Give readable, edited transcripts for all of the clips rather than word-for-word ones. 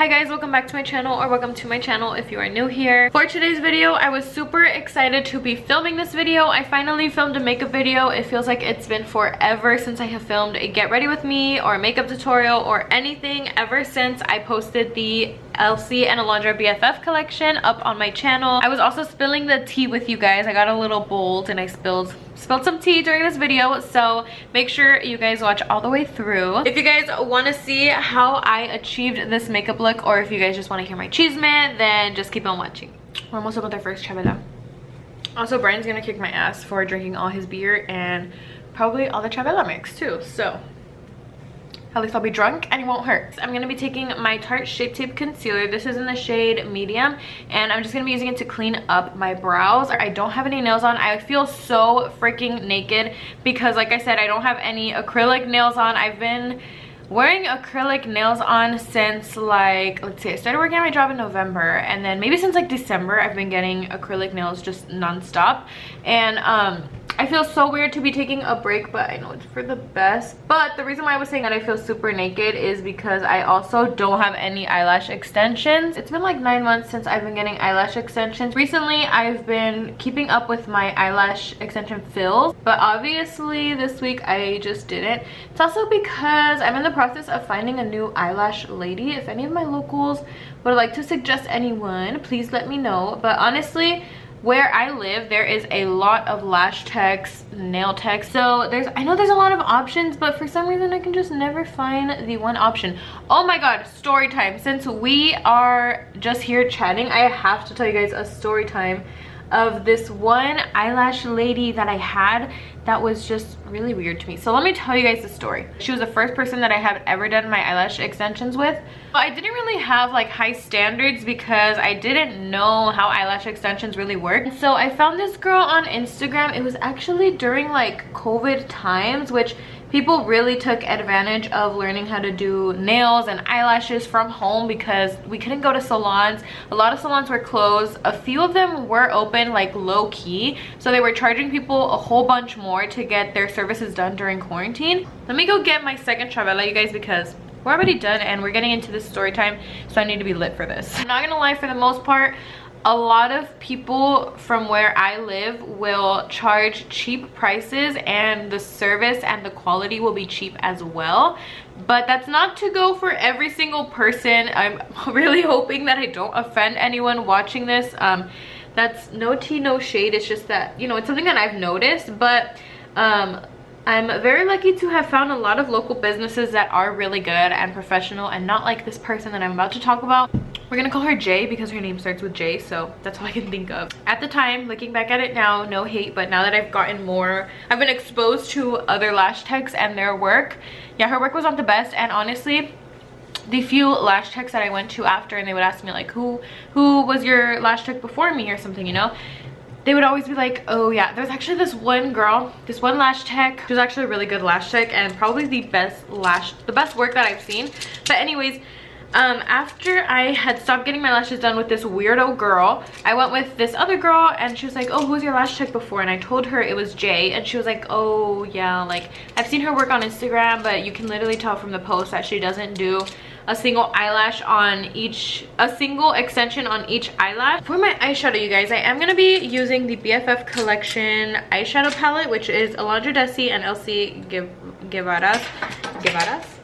Hi guys, welcome back to my channel, or welcome to my channel if you are new here. For today's video, I was super excited to be filming this video. I finally filmed a makeup video. It feels like it's been forever since I have filmed a get ready with me or a makeup tutorial or anything ever since I posted the Elsie and Alondra BFF collection up on my channel. I was also spilling the tea with you guys. I got a little bold and I spilled some tea during this video, so make sure you guys watch all the way through. If you guys want to see how I achieved this makeup look, or if you guys just want to hear my chisme, then just keep on watching. We're almost done with our first chavela. Also, Brian's gonna kick my ass for drinking all his beer and probably all the chavela mix too, so at least I'll be drunk and it won't hurt. I'm gonna be taking my Tarte Shape Tape Concealer. This is in the shade medium, and I'm just gonna be using it to clean up my brows. I don't have any nails on. I feel so freaking naked because, like I said, I don't have any acrylic nails on. I've been wearing acrylic nails on since, like, let's see, I started working at my job in November, and then maybe since like December I've been getting acrylic nails just non-stop, and I feel so weird to be taking a break, but I know it's for the best. But the reason why I was saying that I feel super naked is because I also don't have any eyelash extensions. It's been like 9 months since I've been getting eyelash extensions. Recently, I've been keeping up with my eyelash extension fills, but obviously this week I just didn't. It's also because I'm in the process of finding a new eyelash lady. If any of my locals would like to suggest anyone, please let me know. But honestly, where I live, there is a lot of lash techs, nail techs, so I know there's a lot of options, but for some reason I can just never find the one option. Oh my god, story time. Since we are just here chatting, I have to tell you guys a story time of this one eyelash lady that I had that was just really weird to me. So let me tell you guys the story. She was the first person that I have ever done my eyelash extensions with. But I didn't really have like high standards because I didn't know how eyelash extensions really work. So I found this girl on Instagram. It was actually during like COVID times, which people really took advantage of learning how to do nails and eyelashes from home because we couldn't go to salons. A lot of salons were closed. A few of them were open, like low key, so they were charging people a whole bunch more to get their services done during quarantine. Let me go get my second chavela, you guys, because we're already done and we're getting into this story time, so I need to be lit for this. I'm not gonna lie, for the most part, a lot of people from where I live will charge cheap prices and the service and the quality will be cheap as well. But that's not to go for every single person. I'm really hoping that I don't offend anyone watching this. That's no tea, no shade. It's just that, you know, it's something that I've noticed, but I'm very lucky to have found a lot of local businesses that are really good and professional and not like this person that I'm about to talk about. We're gonna call her J because her name starts with J, so that's all I can think of. At the time, looking back at it now, no hate, but now that I've gotten more, I've been exposed to other lash techs and their work. Yeah, her work was not the best, and honestly, the few lash techs that I went to after, and they would ask me like, who was your lash tech before me or something, you know? They would always be like, oh yeah, there's actually this one girl, this one lash tech. She was actually a really good lash tech and probably the best work that I've seen. But anyways, after I had stopped getting my lashes done with this weirdo girl, I went with this other girl and she was like, oh, who's your lash tech before? And I told her it was Jay, and she was like, oh yeah, like I've seen her work on Instagram, but you can literally tell from the post that she doesn't do a single eyelash on a single extension on each eyelash. For my eyeshadow, you guys, I am gonna be using the BFF collection eyeshadow palette, which is Alondra Desi and Elsie Guevara's.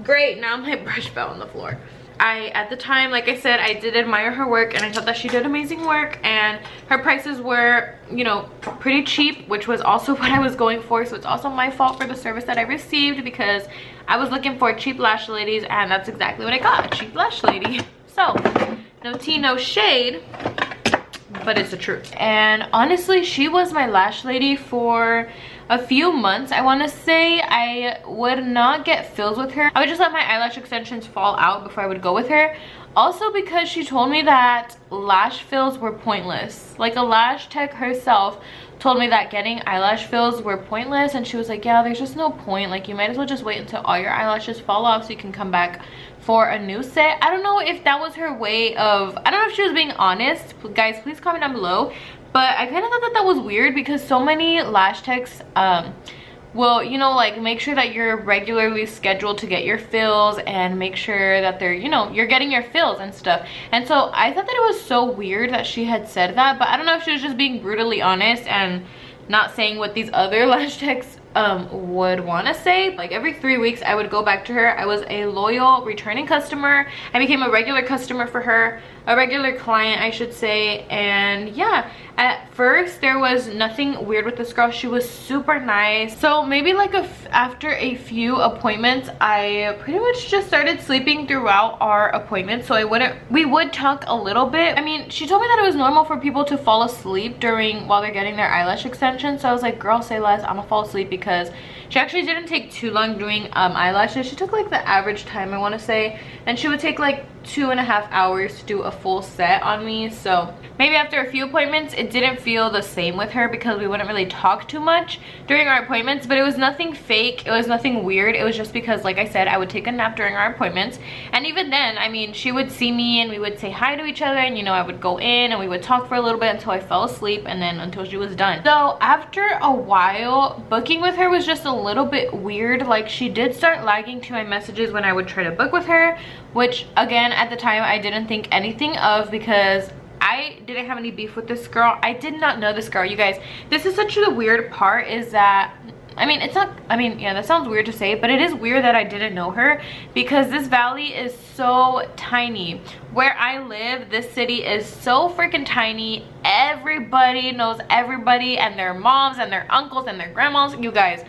Great, now my brush fell on the floor. At the time, like I said, I did admire her work and I thought that she did amazing work, and her prices were, you know, pretty cheap, which was also what I was going for. So it's also my fault for the service that I received because I was looking for cheap lash ladies, and that's exactly what I got, a cheap lash lady. So no tea, no shade, but it's the truth. And honestly, she was my lash lady for a few months. I want to say I would not get fills with her. I would just let my eyelash extensions fall out before I would go with her. Also because she told me that lash fills were pointless. Like, a lash tech herself told me that getting eyelash fills were pointless, and she was like, yeah, there's just no point. Like, you might as well just wait until all your eyelashes fall off so you can come back for a new set. I don't know if that was her way of, I don't know if she was being honest. Guys, please comment down below. But I kind of thought that that was weird because so many lash techs will, you know, like make sure that you're regularly scheduled to get your fills and make sure that they're, you know, you're getting your fills and stuff. And so I thought that it was so weird that she had said that, but I don't know if she was just being brutally honest and not saying what these other lash techs would want to say. Like every 3 weeks I would go back to her. I was a loyal returning customer. I became a regular customer for her, a regular client I should say. And yeah, at first there was nothing weird with this girl. She was super nice. So maybe like after a few appointments, I pretty much just started sleeping throughout our appointments. So we would talk a little bit. I mean, she told me that it was normal for people to fall asleep while they're getting their eyelash extension. So I was like, girl, say less, I'm gonna fall asleep, because she actually didn't take too long doing eyelashes. She took like the average time, I want to say, and she would take like 2.5 hours to do a full set on me. So maybe after a few appointments it didn't feel the same with her, because we wouldn't really talk too much during our appointments. But it was nothing fake, it was nothing weird. It was just because, like I said, I would take a nap during our appointments. And even then, I mean, she would see me and we would say hi to each other, and you know, I would go in and we would talk for a little bit until I fell asleep, and then until she was done. So after a while, booking with her was just a little bit weird. Like she did start lagging to my messages when I would try to book with her, which again at the time I didn't think anything of, because I didn't have any beef with this girl. I did not know this girl. You guys, this is such a weird part, is that, I mean, it's not, I mean, yeah, that sounds weird to say, but it is weird that I didn't know her, because this valley is so tiny. Where I live, this city is so freaking tiny. Everybody knows everybody, and their moms and their uncles and their grandmas. You guys,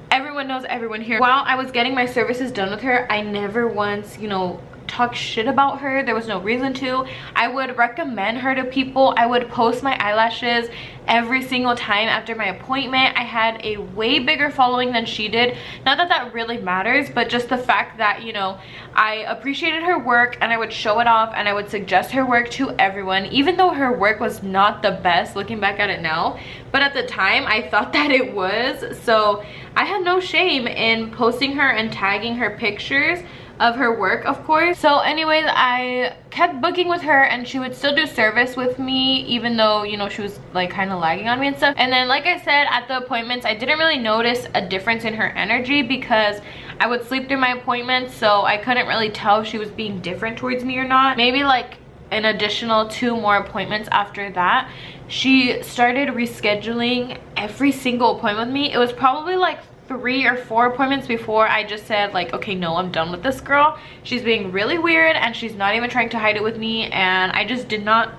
everyone knows everyone here. While I was getting my services done with her, I never once, you know, talk shit about her. There was no reason to. I would recommend her to people. I would post my eyelashes every single time after my appointment. I had a way bigger following than she did. Not that that really matters, but just the fact that, you know, I appreciated her work and I would show it off and I would suggest her work to everyone, even though her work was not the best looking back at it now. But at the time I thought that it was. So I had no shame in posting her and tagging her pictures of her work, of course. So anyways, I kept booking with her and she would still do service with me, even though, you know, she was like kind of lagging on me and stuff. And then, like I said, at the appointments I didn't really notice a difference in her energy, because I would sleep through my appointments, so I couldn't really tell if she was being different towards me or not. Maybe like an additional 2 more appointments after that, she started rescheduling every single appointment with me. It was probably like 3 or 4 appointments before I just said like, okay, no, I'm done with this girl. She's being really weird and she's not even trying to hide it with me, and I did not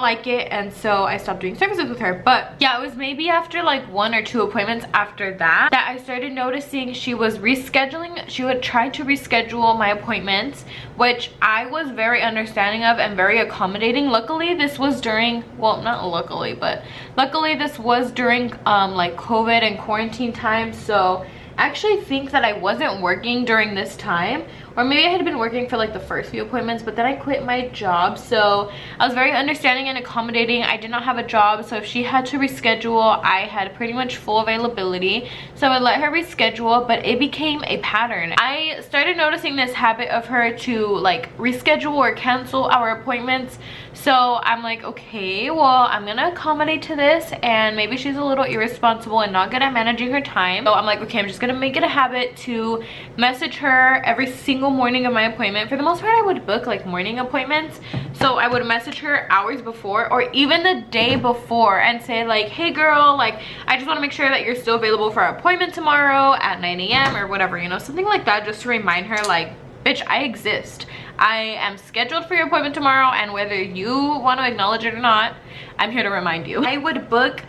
like it, and so I stopped doing services with her. But yeah, it was maybe after like 1 or 2 appointments after that I started noticing she was rescheduling. She would try to reschedule my appointments, which I was very understanding of and very accommodating. Luckily this was during, well, not luckily, but luckily this was during like COVID and quarantine time. So I actually think that I wasn't working during this time, or maybe I had been working for like the first few appointments, but then I quit my job. So I was very understanding and accommodating. I did not have a job, so if she had to reschedule, I had pretty much full availability, so I would let her reschedule. But it became a pattern. I started noticing this habit of her to like reschedule or cancel our appointments. So I'm like, okay, well, I'm gonna accommodate to this, and maybe she's a little irresponsible and not good at managing her time. So I'm like, okay, I'm just gonna make it a habit to message her every single morning of my appointment. For the most part, I would book like morning appointments, so I would message her hours before or even the day before and say like, hey girl, like I just want to make sure that you're still available for our appointment tomorrow at 9 a.m. or whatever, you know, something like that, just to remind her like, bitch, I exist. I am scheduled for your appointment tomorrow, and whether you want to acknowledge it or not, I'm here to remind you. I would book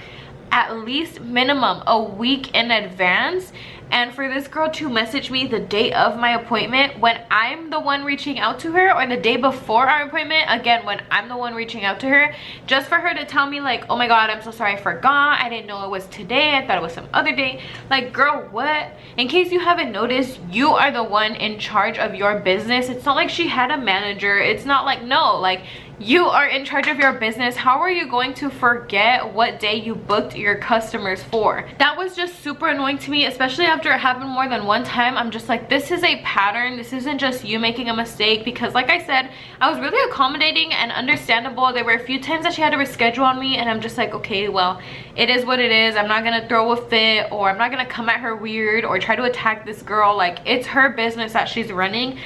at least minimum a week in advance, and for this girl to message me the day of my appointment when I'm the one reaching out to her, or the day before our appointment, again, when I'm the one reaching out to her, just for her to tell me like, oh my god, I'm so sorry, I forgot, I didn't know it was today, I thought it was some other day. Like, girl, what? In case you haven't noticed, you are the one in charge of your business. It's not like she had a manager. It's not like, no, like, you are in charge of your business. How are you going to forget what day you booked your customers for? That was just super annoying to me, especially after it happened more than one time, I'm just like, this is a pattern. This isn't just you making a mistake, because like I said, I was really accommodating and understandable. There were a few times that she had to reschedule on me, and I'm just like, okay, well, it is what it is. I'm not gonna throw a fit, or I'm not gonna come at her weird or try to attack this girl. Like, it's her business that she's running.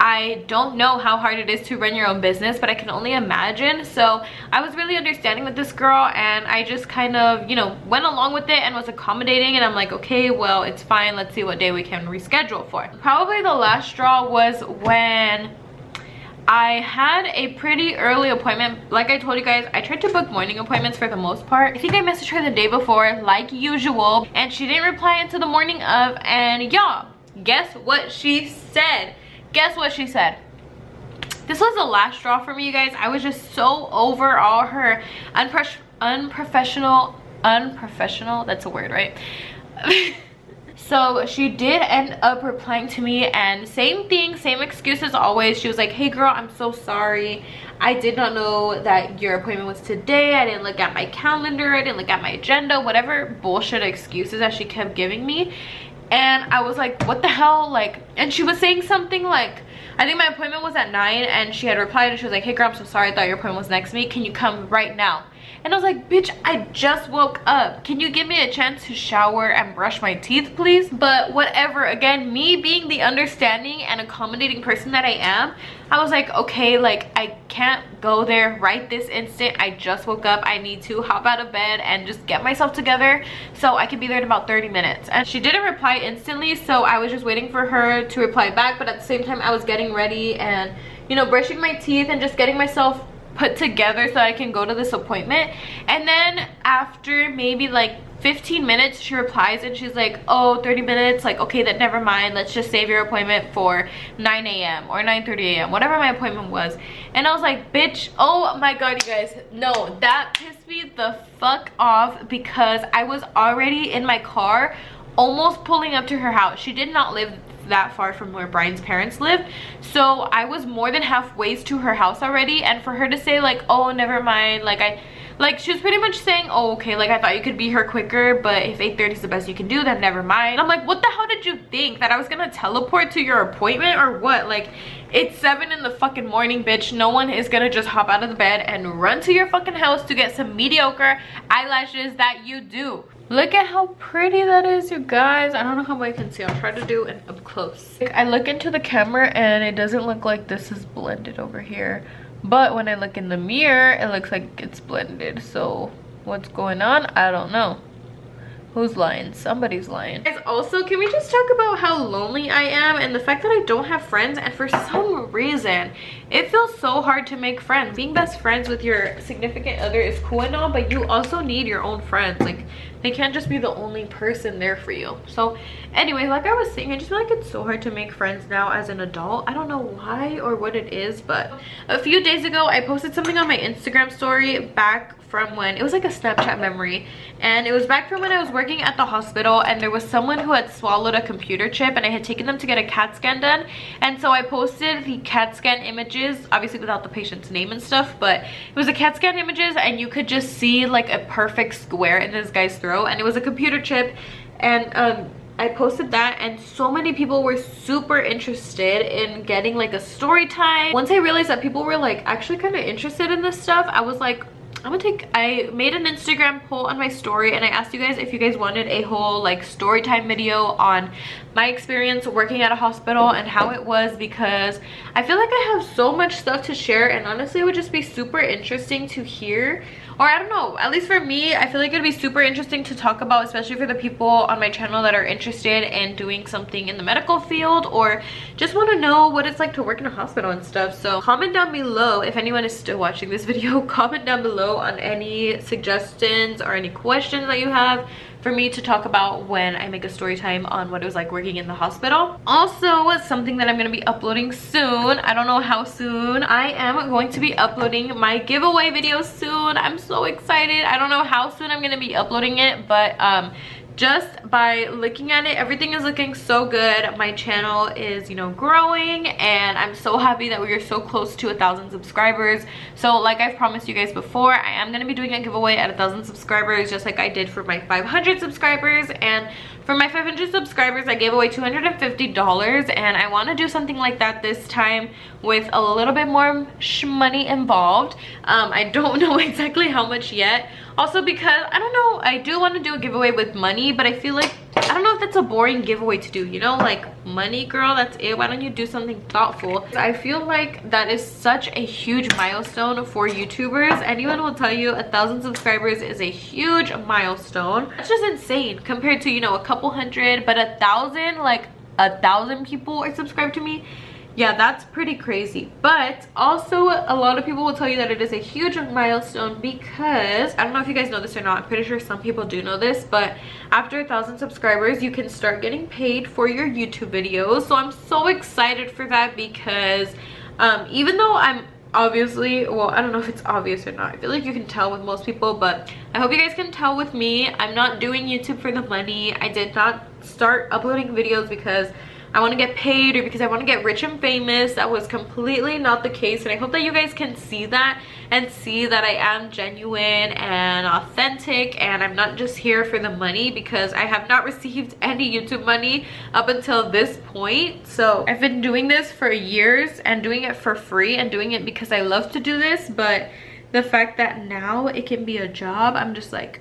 I don't know how hard it is to run your own business, but I can only imagine. So I was really understanding with this girl, and I just kind of, you know, went along with it and was accommodating, and I'm like, okay, well, it's fine. Let's see what day we can reschedule for. Probably the last straw was when I had a pretty early appointment. Like I told you guys, I tried to book morning appointments for the most part. I think I messaged her the day before like usual, and she didn't reply until the morning of. And y'all, guess what she said? Guess what she said? This was the last straw for me, you guys. I was just so over all her unprofessional, that's a word, right? So she did end up replying to me, and same thing, same excuse as always. She was like, hey girl, I'm so sorry. I did not know that your appointment was today. I didn't look at my calendar. I didn't look at my agenda. Whatever bullshit excuses that she kept giving me. And I was like, what the hell? Like, and she was saying something like, I think my appointment was at 9, and she had replied and she was like, hey girl, I'm so sorry, I thought your appointment was next week. Can you come right now? And I was like, bitch, I just woke up. Can you give me a chance to shower and brush my teeth, please? But whatever, again, me being the understanding and accommodating person that I am, I was like, okay, like, I can't go there right this instant. I just woke up. I need to hop out of bed and just get myself together so I can be there in about 30 minutes. And she didn't reply instantly, so I was just waiting for her to reply back. But at the same time, I was getting ready and, you know, brushing my teeth and just getting myself put together so I can go to this appointment. And then after maybe like 15 minutes, she replies and she's like, oh, 30 minutes, like, okay, then never mind, let's just save your appointment for 9 a.m. or 9:30 a.m. whatever my appointment was. And I was like, bitch, oh my god, you guys, no, that pissed me the fuck off, because I was already in my car almost pulling up to her house. She did not live that far from where Brian's parents live, so I was more than halfway to her house already. And for her to say like, oh, never mind, like she was pretty much saying, oh, okay, like, I thought you could be here quicker, but if 8:30 is the best you can do, then never mind. I'm like, what the hell did you think? That I was gonna teleport to your appointment or what? Like, it's 7 in the fucking morning, bitch. No one is gonna just hop out of the bed and run to your fucking house to get some mediocre eyelashes that you do. Look at how pretty that is, you guys. I don't know how well you can see. I'll try to do it up close. I look into the camera and it doesn't look like this is blended over here. But when I look in the mirror, it looks like it's blended. So what's going on? I don't know. Who's lying? Somebody's lying. Guys, also, can we just talk about how lonely I am and the fact that I don't have friends? And for some reason, it feels so hard to make friends. Being best friends with your significant other is cool and all, but you also need your own friends. Like, they can't just be the only person there for you. So anyway, like I was saying, I just feel like it's so hard to make friends now as an adult. I don't know why or what it is, but a few days ago, I posted something on my Instagram story back from when it was like a Snapchat memory, and it was back from when I was working at the hospital, and there was someone who had swallowed a computer chip, and I had taken them to get a CAT scan done. And so I posted the CAT scan images, obviously without the patient's name and stuff, but it was a CAT scan images, and you could just see like a perfect square in this guy's throat, and it was a computer chip. And I posted that, and so many people were super interested in getting like a story time. Once I realized that people were like actually kind of interested in this stuff, I was like, I made an Instagram poll on my story, and I asked you guys if you guys wanted a whole like story time video on my experience working at a hospital and how it was, because I feel like I have so much stuff to share, and honestly it would just be super interesting to hear. Or I don't know, at least for me, I feel like it'd be super interesting to talk about, especially for the people on my channel that are interested in doing something in the medical field or just want to know what it's like to work in a hospital and stuff. So comment down below, if anyone is still watching this video, comment down below on any suggestions or any questions that you have for me to talk about when I make a story time on what it was like working in the hospital. Also, something that I'm going to be uploading soon, I don't know how soon, I am going to be uploading my giveaway video soon. I'm so excited. I don't know how soon I'm going to be uploading it, but just by looking at it, everything is looking so good. My channel is, you know, growing, and I'm so happy that we are so close to 1,000 subscribers. So like I've promised you guys before, I am going to be doing a giveaway at 1,000 subscribers, just like I did for my 500 subscribers. And For my 500 subscribers, I gave away $250, and I want to do something like that this time with a little bit more money involved. I don't know exactly how much yet. Also because, I don't know, I do want to do a giveaway with money, but I feel like, I don't know if that's a boring giveaway to do, you know, like money girl, that's it, why don't you do something thoughtful? I feel like that is such a huge milestone for YouTubers. Anyone will tell you 1,000 subscribers is a huge milestone. It's just insane compared to, you know, a couple hundred, but 1,000, like 1,000 people are subscribed to me. Yeah, that's pretty crazy. But also a lot of people will tell you that it is a huge milestone because, I don't know if you guys know this or not, I'm pretty sure some people do know this, but after 1,000 subscribers you can start getting paid for your YouTube videos. So I'm so excited for that because even though I'm obviously, well, I don't know if it's obvious or not, I feel like you can tell with most people, but I hope you guys can tell with me, I'm not doing YouTube for the money. I did not start uploading videos because I want to get paid or because I want to get rich and famous. That was completely not the case, and I hope that you guys can see that and see that I am genuine and authentic, and I'm not just here for the money, because I have not received any YouTube money up until this point. So I've been doing this for years and doing it for free and doing it because I love to do this, but the fact that now it can be a job, I'm just like,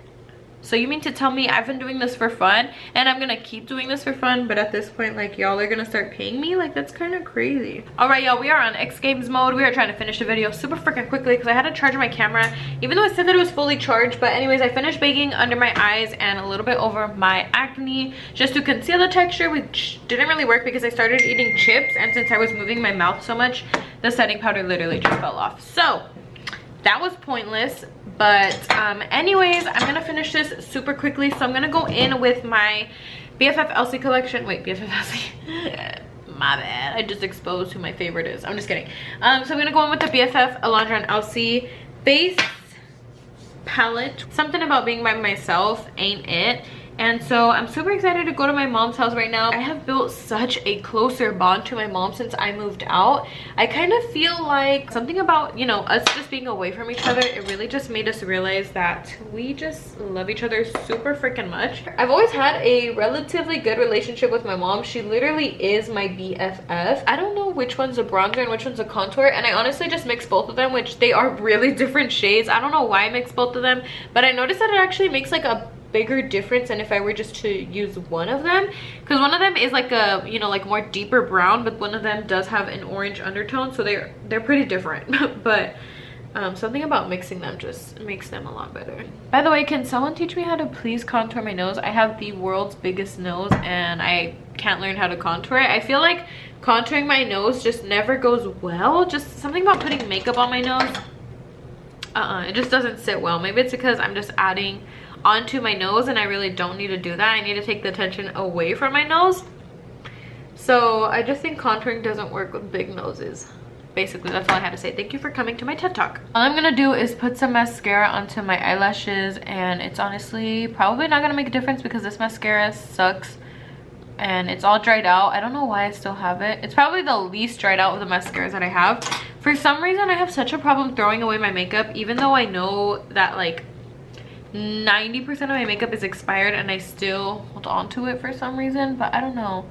so you mean to tell me I've been doing this for fun and I'm gonna keep doing this for fun, but at this point, like, y'all are gonna start paying me? Like, that's kind of crazy. All right, y'all, we are on X Games mode. We are trying to finish the video super freaking quickly because I had to charge my camera, even though it said that it was fully charged. But anyways, I finished baking under my eyes and a little bit over my acne just to conceal the texture, which didn't really work because I started eating chips, and since I was moving my mouth so much, the setting powder literally just fell off. So that was pointless. But anyways, I'm gonna finish this super quickly. So I'm gonna go in with my BFF Elsie collection. Wait, BFF Elsie. My bad, I just exposed who my favorite is. I'm just kidding. So I'm gonna go in with the BFF Alondra and Elsie face palette. Something about being by myself ain't it. And so I'm super excited to go to my mom's house right now. I have built such a closer bond to my mom since I moved out. I kind of feel like something about, you know, us just being away from each other, it really just made us realize that we just love each other super freaking much. I've always had a relatively good relationship with my mom. She literally is my BFF. I don't know which one's a bronzer and which one's a contour, and I honestly just mix both of them, which they are really different shades. I don't know why I mix both of them, but I noticed that it actually makes like a bigger difference than if I were just to use one of them, because one of them is like a, you know, like more deeper brown, but one of them does have an orange undertone, so they're pretty different. But something about mixing them just makes them a lot better. By the way, can someone teach me how to please contour my nose? I have the world's biggest nose and I can't learn how to contour it. I feel like contouring my nose just never goes well. Just something about putting makeup on my nose, it just doesn't sit well. Maybe it's because I'm just adding onto my nose and I really don't need to do that. I need to take the attention away from my nose. So I just think contouring doesn't work with big noses. Basically, that's all I had to say. Thank you for coming to my TED Talk. All I'm gonna do is put some mascara onto my eyelashes, and it's honestly probably not gonna make a difference because this mascara sucks and it's all dried out. I don't know why I still have it. It's probably the least dried out of the mascaras that I have. For some reason, I have such a problem throwing away my makeup, even though I know that like 90% of my makeup is expired and I still hold on to it for some reason. But I don't know,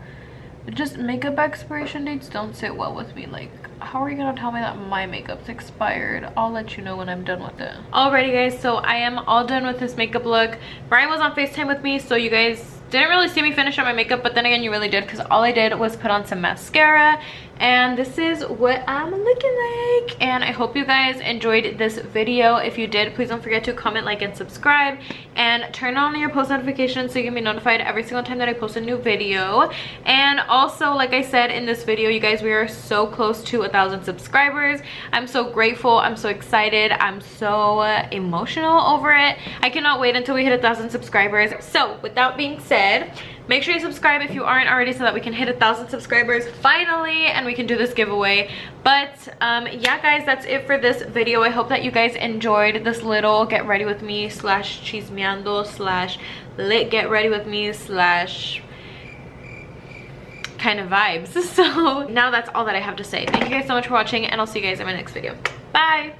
just makeup expiration dates don't sit well with me. Like, how are you gonna tell me that my makeup's expired? I'll let you know when I'm done with it. Alrighty guys, so I am all done with this makeup look. Brian was on FaceTime with me, so you guys didn't really see me finish up my makeup, but then again you really did, because all I did was put on some mascara, and this is what I'm looking like. And I hope you guys enjoyed this video. If you did, please don't forget to comment, like, and subscribe, and turn on your post notifications so you can be notified every single time that I post a new video. And also, like I said in this video, you guys, we are so close to 1,000 subscribers. I'm so grateful, I'm so excited, I'm so emotional over it. I cannot wait until we hit 1,000 subscribers. So with that being said, make sure you subscribe if you aren't already so that we can hit 1,000 subscribers finally and we can do this giveaway. But yeah guys, that's it for this video. I hope that you guys enjoyed this little get ready with me slash chismeando slash lit get ready with me slash kind of vibes. So now that's all that I have to say. Thank you guys so much for watching, and I'll see you guys in my next video. Bye.